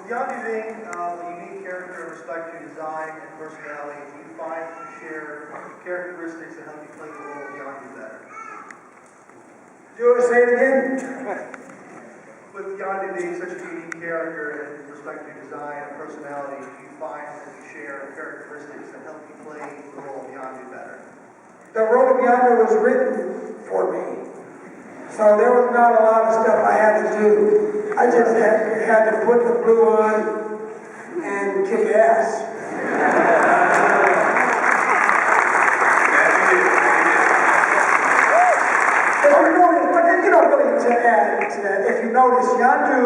Yondu being a unique character in respect to design and personality, do you find you share characteristics that help you play the role of Yondu better? Do you want to say it again? With Yondu being such a unique character in respect to design and personality, do you find that you share characteristics that help you play the role of Yondu better? The role of Yondu was written for me. So there was not a lot of stuff I had to do. I just had to put the blue on and kick ass. To add to that, if you notice, Yondu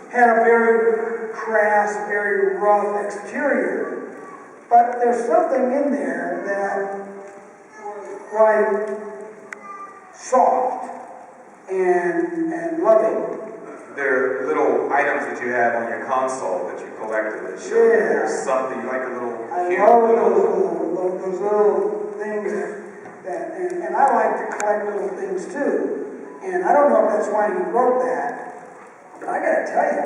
had a very crass, very rough exterior, but there's something in there that was quite soft and loving. There are little items that you have on your console that you collected that show there's something like a little cute those little things and I like to collect little things too. And I don't know if that's why he wrote that, but I gotta tell you,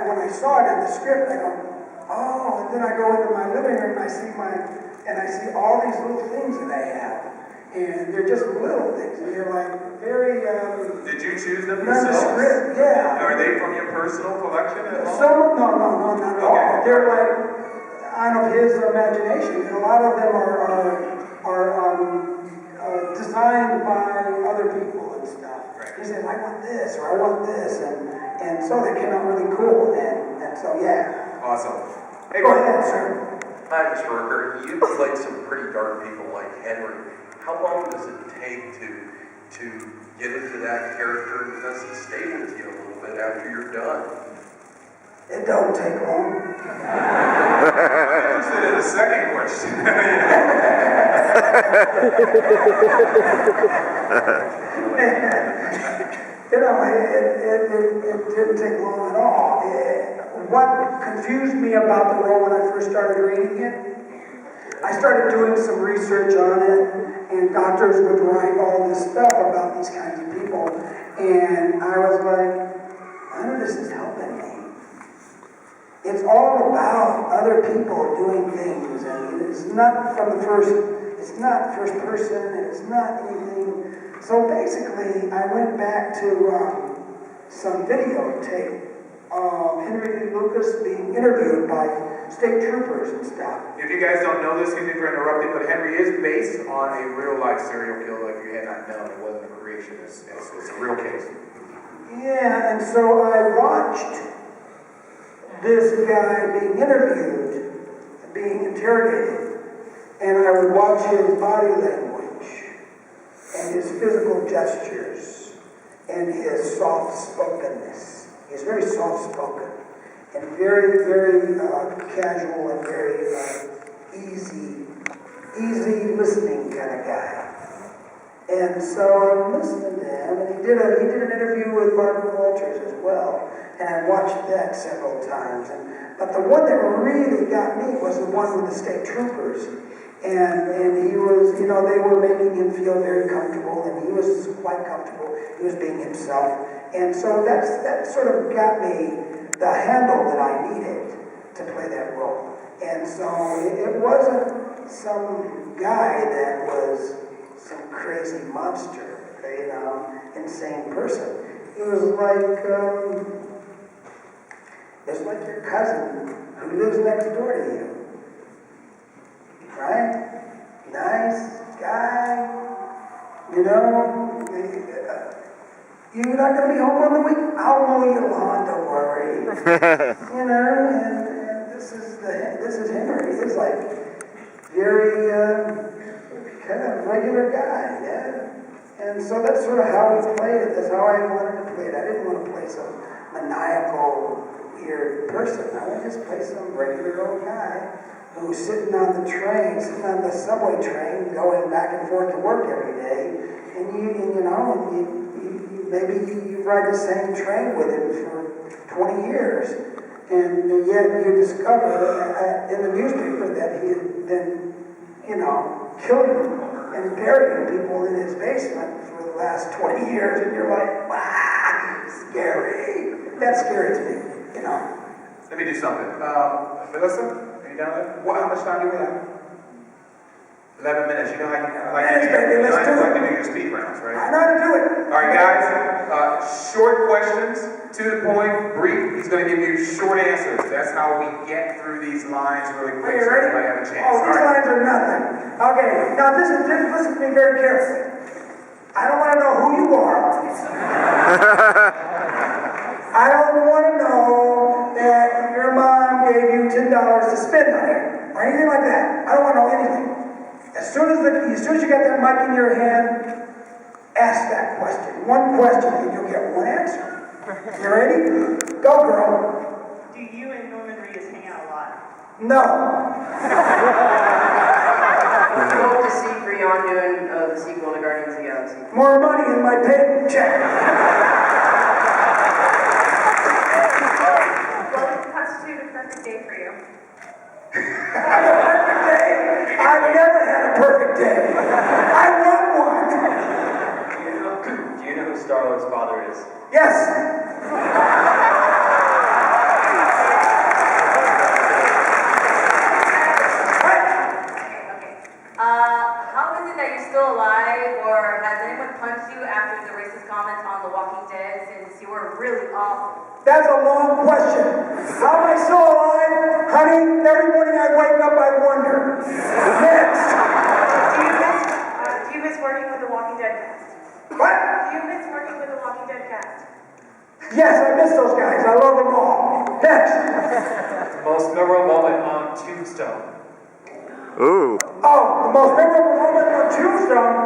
when I saw it in the script, I go, oh, and then I go into my living room and I see all these little things that I have. And they're just little things, and they're like very, Did you choose them yourself? Script, yeah. Are they from your personal collection at all? Some, no, not at all. They're like, out of his imagination. And a lot of them are designed by other people and stuff. Right. He says, I want this, or I want this, and so they came out really cool, and so yeah. Awesome. Hey, go ahead, sir. Hi, Mr. Rooker. You've played some pretty dark people like Henry. How long does it take to get into that character? Does he stay with you a little bit after you're done? It don't take long. I'm interested in the second question. It didn't take long at all. What confused me about the role when I first started reading it, I started doing some research on it, and doctors would write all this stuff about these kinds of people, and I was like, none of this is helping me. It's all about other people doing things, and it's not it's not first person, and it's not anything. So basically, I went back to some videotape of Henry Lucas being interviewed by state troopers and stuff. If you guys don't know this, excuse me for interrupting, but Henry is based on a real-life serial killer. If you had not known, it wasn't a creation. It's a real case. Yeah, and so I watched this guy being interviewed, being interrogated, and I would watch his body language and his physical gestures and his soft-spokenness. He's very soft-spoken and very, very casual and very easy listening kind of guy. And so I'm listening to him, and he did an interview with Barbara Walters as well, and I watched that several times. But the one that really got me was the one with the state troopers. And he was, they were making him feel very comfortable, and he was quite comfortable. He was being himself. And so that sort of got me the handle that I needed to play that role. And so it wasn't some guy that was some crazy monster, insane person. He was like your cousin who lives next door to you. Right? Nice guy. You're not going to be home on the week? I'll mow your lawn, don't worry. And this is Henry. He's like very kind of regular guy, yeah. And so that's sort of how we played it. That's how I wanted to play it. I didn't want to play some maniacal, weird person. I wanted to just play some regular old guy who's sitting on the subway train, going back and forth to work every day, and maybe you ride the same train with him for 20 years, and yet you discover in the newspaper that he had been, killing and burying people in his basement for the last 20 years, and you're like, wow, scary. That's scary to me. you know. Let me do something. Melissa, are you down there? How much time do we have? 11 minutes. You know how you Minutes, baby, let's do it. like to do your speed rounds, right? I know how to do it. All right, guys. Short questions, to the point, brief. He's going to give you short answers. That's how we get through these lines really Are quick you so ready? everybody have a chance. Oh, All these right. lines are nothing. Okay, now listen to me very carefully. I don't want to know who you are. I don't want to know that your mom gave you $10 to spend on it or anything like that. I don't want to know anything. As soon as you got that mic in your hand, ask that question. One question, and you'll get one answer. You ready? Go, girl. Do you and Norman Reedus hang out a lot? No. I hope to see Breon doing the sequel to Guardians of the Galaxy. More money in my paycheck. What would constitute a perfect day for you? Perfect day? I've never had a perfect day. I want one. Do you know who Star-Lord's father is? Yes. How is it that you're still alive, or has anyone punched you after the racist comments on The Walking Dead since you were really awful? That's a long question. How am I still alive? Honey, every morning I wake up, I wonder. Next. Do you miss working with the Walking Dead cast? What? Do you miss working with the Walking Dead cast? Yes, I miss those guys. I love them all. Next. Most memorable moment on Tombstone. Ooh. Oh, the most memorable moment on Tombstone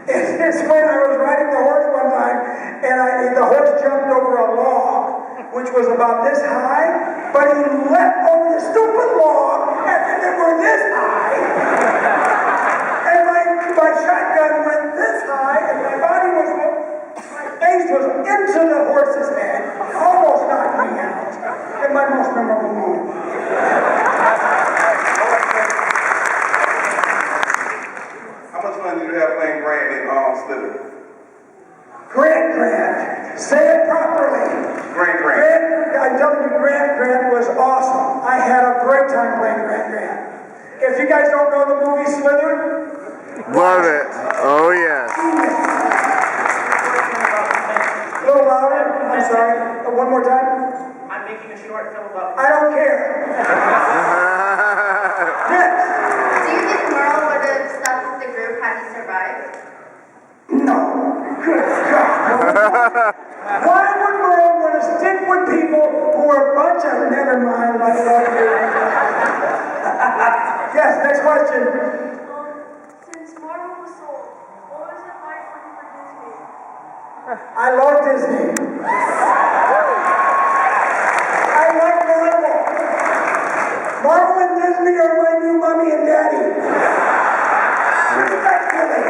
is when I was riding the horse one time and the horse jumped over a log, which was about this high, but he leapt over the stupid log and then it was this high. And my shotgun went this high and my face was into the horse's head, almost knocked me out. And my most memorable moment. How much fun did you have playing Grant in Slither? Grant. Say it properly. Grant. I'm telling you, Grant was awesome. I had a great time playing Grant. If you guys don't know the movie Slither, Love it. Oh, yes. a little louder. I'm sorry. One more time. I'm making a short film about. I don't care. Next. Do you think Merle would have stuck with the group had he survived? No. Good God. Why would Merle want to stick with people who are a bunch of never mind, I love you. Yes, next question. Since Marvel was sold, what was it like working for Disney? I love Disney. I like Marvel. Marvel and Disney are my new mommy and daddy. Respectfully.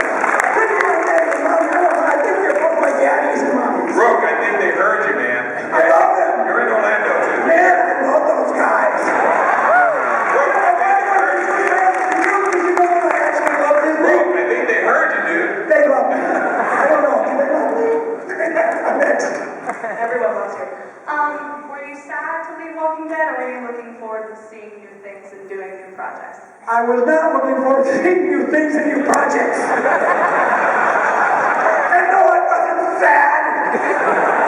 I think they're both my daddies and mommies. Rook, I think they heard you, man. I love them. You're in Orlando, too. Man, I love those guys. Rook, I think they heard you. I actually love Disney. Rook, I think they heard you, dude. They love me. I don't know. Do they love me? I'm next. Everyone loves you. Were you sad to leave Walking Dead, or were you looking forward to seeing new things and doing new projects? I was not looking forward to seeing new things and new projects. And no, I wasn't sad.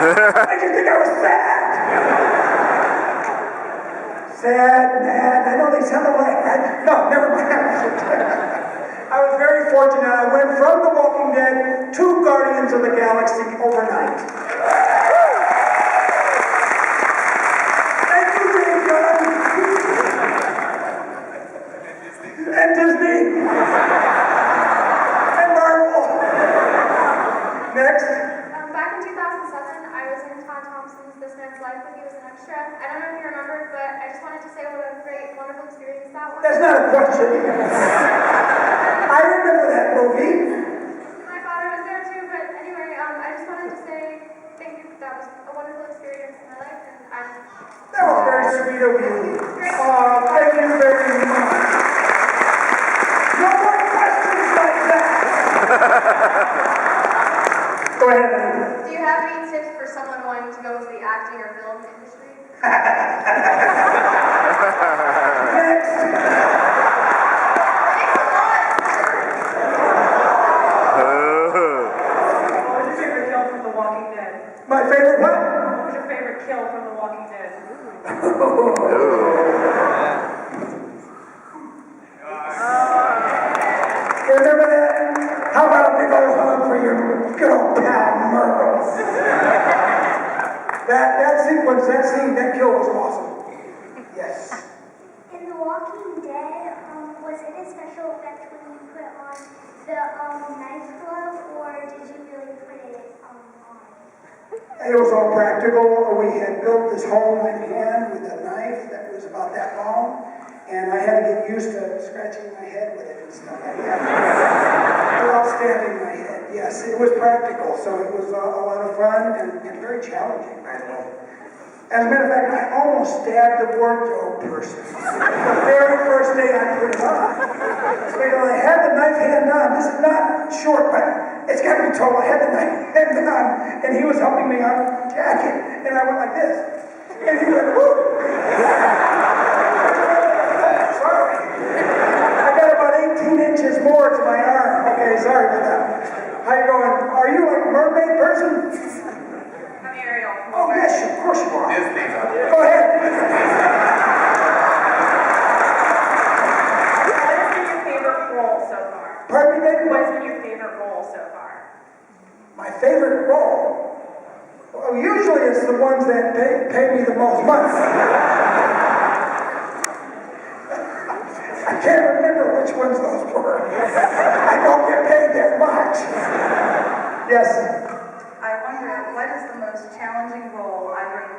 I just think I was sad. Sad, mad. I know they sound alike. No, never mind. I was very fortunate. I went from The Walking Dead to Guardians of the Galaxy overnight. Thank you, James Gunn. And Disney. And Marvel. Next. Back in 2007, I was in Todd Thompson's This Man's Life when he was an extra. I don't know if you remember, but I just wanted to say what a great, wonderful experience that was. That's not a question. I remember that movie. My father was there too, but anyway, I just wanted to say thank you. That was a wonderful experience in my life, and That was very sweet of you. Thank you very much. No more questions like that. Go ahead. do you have any tips for someone wanting to go into the acting or film industry? Next. What was your favorite kill from The Walking Dead? My favorite what? What was your favorite kill from The Walking Dead? You remember that? How about a big old hug for your good old pal Merle? that sequence, that scene, that kill was awesome. Yes. In The Walking Dead, was it a special effect when you put on the knife glove, or did you really put it on? It was all practical. We had built this home by hand with a knife that was about that long, and I had to get used to scratching my head with it and stuff like that. Without stabbing my head. Yes, it was practical, so it was a lot of fun and very challenging, by the way. As a matter of fact, I almost stabbed a wardrobe person the very first day I put it on. Because I had the knife hand on. This is not short, but it's got to be tall. I had the knife hand on, and he was helping me on jacket, and I went like this. And he went, whoo! Sorry. I got about 18 inches more to my arm. Okay, sorry about that. How you going? Are you like a mermaid person? I'm Ariel. Oh, yes, of course you are. Disney. Go ahead. What has been your favorite role so far? Pardon me, baby? What has been your favorite role so far? My favorite role? Well, usually it's the ones that pay me the most money. I can't remember which ones those were. I don't get paid that much. Yes. I wonder, what is the most challenging role either in